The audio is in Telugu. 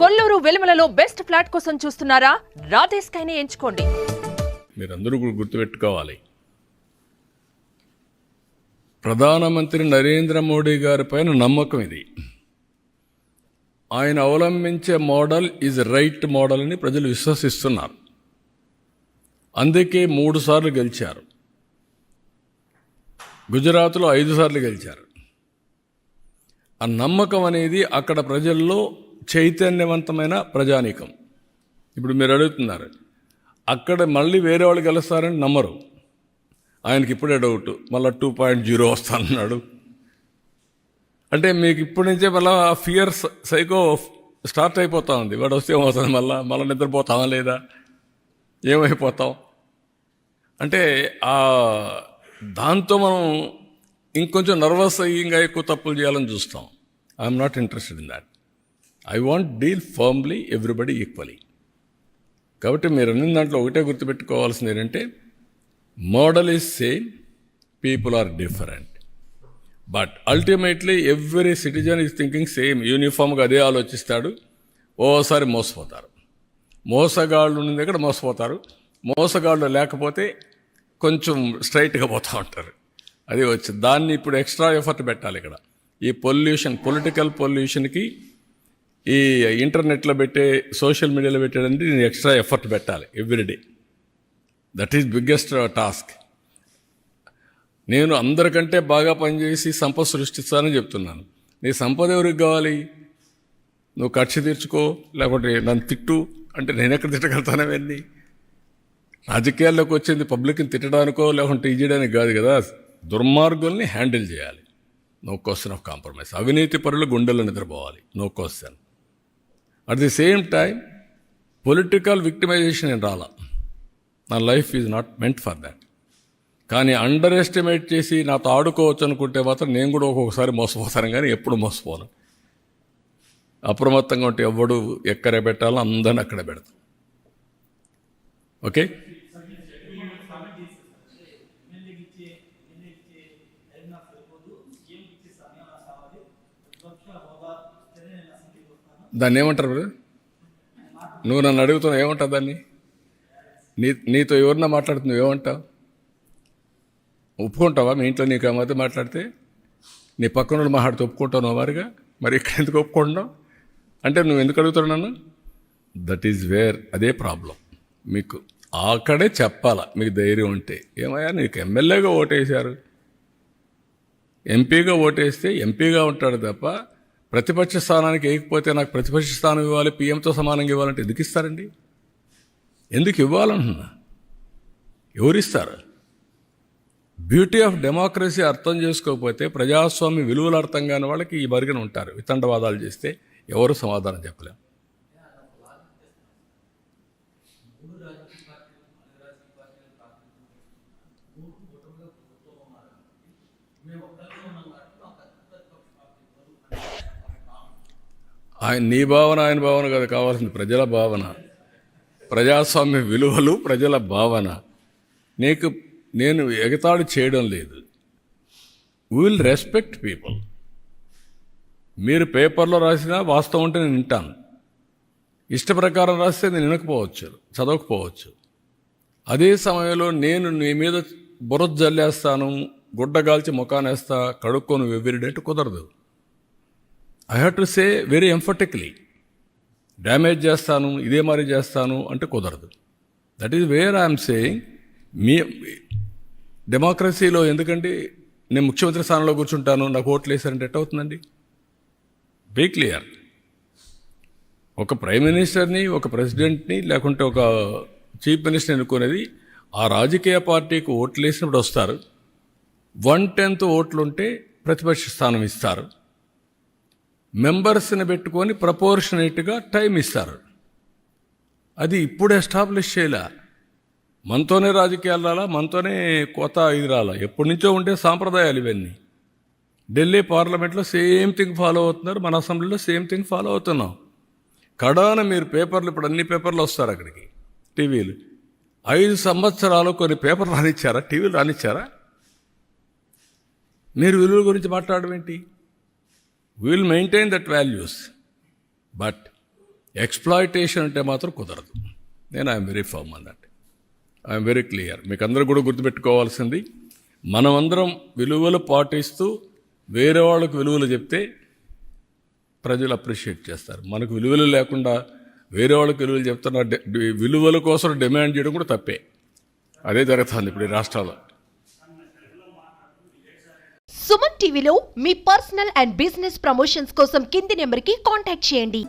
కొల్లూరు వెలుమలలో బెస్ట్ ఫ్లాట్ కోసం చూస్తున్నారా? రాధే స్కైని ఎంచుకోండి. మీరందరూ గుర్తుపెట్టుకోవాలి, ప్రధానమంత్రి నరేంద్ర మోడీ గారి పైన నమ్మకం ఇది. ఆయన అవలంబించే మోడల్ ఈజ్ రైట్ మోడల్ అని ప్రజలు విశ్వసిస్తున్నారు. అందుకే 3 సార్లు గెలిచారు. గుజరాత్లో 5 సార్లు గెలిచారు. ఆ నమ్మకం అనేది అక్కడ ప్రజల్లో చైతన్యవంతమైన ప్రజానీకం. ఇప్పుడు మీరు అడుగుతున్నారు, అక్కడ మళ్ళీ వేరే వాళ్ళు గెలుస్తారని నమ్మరు. ఆయనకి ఇప్పుడే డౌట్, మళ్ళీ 2.0 వస్తానన్నాడు. అంటే మీకు ఇప్పటి నుంచే మళ్ళీ ఫియర్ సైకో స్టార్ట్ అయిపోతా ఉంది. వాడు వస్తే ఏమవుతుంది, మళ్ళీ నిద్రపోతామా లేదా, ఏమైపోతాం అంటే దాంతో మనం ఇంకొంచెం నర్వస్ అయ్యి ఇంకా ఎక్కువ తప్పులు చేయాలని చూస్తాం. I'm not interested in that. I want deal firmly everybody equally. కాబట్టి మీరు అన్ని దాంట్లో ఒకటే గుర్తుపెట్టుకోవాల్సింది ఏంటంటే, model is same, people are different, but ultimately every citizen is thinking same. యూనిఫామ్గా అదే ఆలోచిస్తాడు. ఓసారి మోసపోతారు. మోసగాళ్ళు ఉన్న దగ్గర మోసపోతారు. మోసగాళ్ళు లేకపోతే కొంచెం స్ట్రైట్గా పోతూ ఉంటారు. అది వచ్చింది. దాన్ని ఇప్పుడు ఎక్స్ట్రా ఎఫర్ట్ పెట్టాలి. ఇక్కడ ఈ పొలిటికల్ పొల్యూషన్కి ఈ ఇంటర్నెట్లో పెట్టే, సోషల్ మీడియాలో పెట్టేదంటే నేను ఎక్స్ట్రా ఎఫర్ట్ పెట్టాలి everyday. That is biggest task. నేను అందరికంటే బాగా పనిచేసి సంపద సృష్టిస్తానని చెప్తున్నాను. నీ సంపద ఎవరికి కావాలి? నువ్వు కక్ష తీర్చుకో, లేకపోతే నన్ను తిట్టు అంటే నేను ఎక్కడ తిట్టగలుగుతానవన్నీ? రాజకీయాల్లోకి వచ్చింది పబ్లిక్ని తిట్టడానికో లేకుంటే ఇది చేయడానికి కాదు కదా. దుర్మార్గుల్ని హ్యాండిల్ చేయాలి. No question of compromise. అవినీతి పరులు గుండెల్లో నిద్రపోవాలి. No question. At the same time political victimisation ఏం రాలా. నా life is not meant for that. కానీ అండర్ ఎస్టిమేట్ చేసి నాతో ఆడుకోవచ్చు అనుకుంటే మాత్రం నేను కూడా ఒక్కొక్కసారి మోసపోతాను, కానీ ఎప్పుడు మోసపోను. అప్రమత్తంగా ఉంటే ఎవడు ఎక్కడే పెట్టాలో అందరిని అక్కడే పెడతాం. ఓకే. దాన్ని ఏమంటారు బ్రదర్? నువ్వు నన్ను అడుగుతున్నావు ఏమంటావు దాన్ని? నీతో ఎవరన్నా మాట్లాడుతున్నావు ఏమంటావు? ఒప్పుకుంటావా? మీ ఇంట్లో నీకు ఆ మధ్య మాట్లాడితే నీ పక్కన మాట్లాడితే ఒప్పుకుంటావు వారిగా? మరి ఇక్కడ ఎందుకు ఒప్పుకుంటున్నావు అంటే నువ్వు ఎందుకు అడుగుతావు నన్ను? That is wear. అదే ప్రాబ్లం. మీకు అక్కడే చెప్పాలా మీకు ధైర్యం ఉంటే. ఏమయ్యా నీకు ఎమ్మెల్యేగా ఓటేశారు, ఎంపీగా ఓటేస్తే ఎంపీగా ఉంటాడు తప్ప ప్రతిపక్ష స్థానానికి వేయకపోతే నాకు ప్రతిపక్ష స్థానం ఇవ్వాలి, పీఎంతో సమానంగా ఇవ్వాలంటే ఎందుకు ఇస్తారండి? ఎందుకు ఇవ్వాలంటున్నా? ఎవరిస్తారు? బ్యూటీ ఆఫ్ డెమోక్రసీ అర్థం చేసుకోకపోతే, ప్రజాస్వామ్య విలువలు అర్థం కాని వాళ్ళకి ఈ మరుగున ఉంటారు. వితండవాదాలు చేస్తే ఎవరు సమాధానం చెప్పలేం. నీ భావన ఆయన భావన కాదు కావాల్సింది, ప్రజల భావన, ప్రజాస్వామ్య విలువలు, ప్రజల భావన. నేను ఎగతాళి చేయడం లేదు. We will respect people. మీరు పేపర్లో రాసినా వాస్తవం ఉంటే నేను వింటాను. ఇష్ట ప్రకారం రాస్తే నేను వినకపోవచ్చు, చదవకపోవచ్చు. అదే సమయంలో నేను నీ మీద బురద జల్లేస్తాను, గుడ్డగాల్చి ముఖానేస్తా, కడుక్కొని ఎవ్రీడే కుదరదు. I have to say very emphatically. Damage చేస్తాను, ఇదే మరి చేస్తాను అంటే కుదరదు. That is where I'm saying. మీ డెమోక్రసీలో ఎందుకంటే నేను ముఖ్యమంత్రి స్థానంలో కూర్చుంటాను, నాకు ఓట్లు వేసారంటే ఎట్ అవుతుందండి? Be clear. ఒక ప్రైమ్ మినిస్టర్ని, ఒక ప్రెసిడెంట్ని, లేకుంటే ఒక చీఫ్ మినిస్టర్ని ఎన్నుకునేది ఆ రాజకీయ పార్టీకి ఓట్లు వేసినప్పుడు వస్తారు. 1/10 ఓట్లుంటే ప్రతిపక్ష స్థానం ఇస్తారు. మెంబర్స్ని పెట్టుకొని ప్రపోర్షనేట్గా టైం ఇస్తారు. అది ఇప్పుడు ఎస్టాబ్లిష్ చేయలే. మనతోనే రాజకీయాలు రాలా, మనతోనే కొత్త ఇది రాలా. ఎప్పటి నుంచో ఉండే సాంప్రదాయాలు ఇవన్నీ. ఢిల్లీ పార్లమెంట్లో సేమ్ థింగ్ ఫాలో అవుతున్నారు, మన అసెంబ్లీలో సేమ్ థింగ్ ఫాలో అవుతున్నాం. కడాన మీరు పేపర్లు, ఇప్పుడు అన్ని పేపర్లు వస్తారు అక్కడికి, టీవీలు. 5 సంవత్సరాలు కొన్ని పేపర్లు రానిచ్చారా? టీవీలు రానిచ్చారా? మీరు విలువల గురించి మాట్లాడడం ఏంటి? We will maintain that values, but exploitation అంటే మాత్రం కుదరదు. నేను I am very firm on that. I am very clear. మీకు అందరూ కూడా గుర్తుపెట్టుకోవాల్సింది, మనమందరం విలువలు పాటిస్తూ వేరే వాళ్ళకు విలువలు చెప్తే ప్రజలు అప్రిషియేట్ చేస్తారు. మనకు విలువలు లేకుండా వేరే వాళ్ళకి విలువలు చెప్తున్న విలువల కోసం డిమాండ్ చేయడం కూడా తప్పే. అదే జరుగుతుంది ఇప్పుడు ఈ రాష్ట్రాల్లో. సుమన్ టీవీలో మీ పర్సనల్ అండ్ బిజినెస్ ప్రమోషన్స్ కోసం కింది నెంబర్కి కాంటాక్ట్ చేయండి.